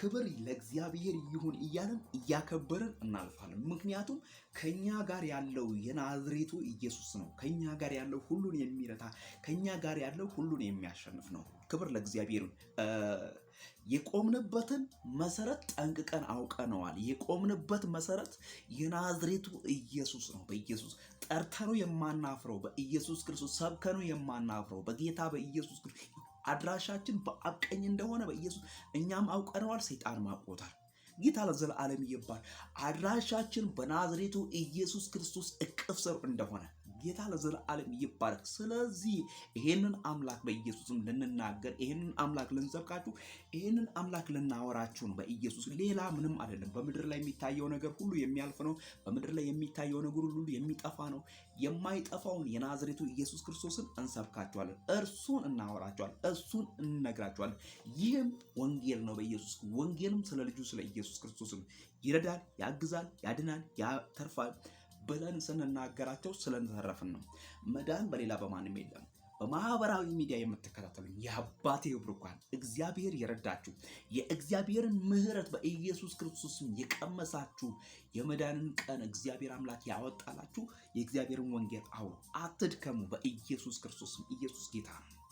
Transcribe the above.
ክብር ለእግዚአብሔር ይሁን እያለን እያከበርን እናልፋለን። ምክንያቱም ከኛ ጋር ያለው የናዝሬቱ ኢየሱስ ነው። ከኛ ጋር ያለው ሁሉን የሚረታ፣ ከኛ ጋር ያለው ሁሉን የሚያሸንፍ ነው። ክብር ለእግዚአብሔር። የቆምንበትን መሰረት ጠንቅቀን አውቀነዋል። የቆምንበት መሰረት የናዝሬቱ ኢየሱስ ነው። በኢየሱስ ጠርተኑ የማናፍረው፣ በኢየሱስ ክርስቶስ ሰብከኑ የማናፍረው፣ በጌታ በኢየሱስ ክርስቶስ አድራሻችን በአብ ቀኝ እንደሆነ በኢየሱስ እኛም አውቀነዋል፣ ሰይጣንም አውቆታል። ጌታ ለዘላለም ይባል። አድራሻችን በናዝሬቱ ኢየሱስ ክርስቶስ እቅፍ ስር እንደሆነ ጌታ ለዘላለም ይባረክ። ስለዚህ ይሄንን አምላክ በኢየሱስም ልንናገር፣ ይሄንን አምላክ ልንሰብካችሁ፣ ይሄንን አምላክ ልናወራችሁ ነው በኢየሱስ። ሌላ ምንም አይደለም። በምድር ላይ የሚታየው ነገር ሁሉ የሚያልፍ ነው። በምድር ላይ የሚታየው ነገር ሁሉ የሚጠፋ ነው። የማይጠፋውን የናዝሬቱ ኢየሱስ ክርስቶስን እንሰብካችኋለን፣ እርሱን እናወራችኋለን፣ እርሱን እንነግራችኋለን። ይህም ወንጌል ነው በኢየሱስ። ወንጌልም ስለ ልጁ ስለ ኢየሱስ ክርስቶስም ይረዳል፣ ያግዛል፣ ያድናል፣ ያተርፋል ብለን ስንናገራቸው ስለተረፍን ነው። መዳን በሌላ በማንም የለም። በማህበራዊ ሚዲያ የምትከታተሉኝ የአባቴ ብሩካን እግዚአብሔር የረዳችሁ የእግዚአብሔርን ምሕረት በኢየሱስ ክርስቶስም የቀመሳችሁ የመዳንን ቀን እግዚአብሔር አምላክ ያወጣላችሁ የእግዚአብሔርን ወንጌል አውሩ፣ አትድከሙ። በኢየሱስ ክርስቶስም ኢየሱስ ጌታ ነው።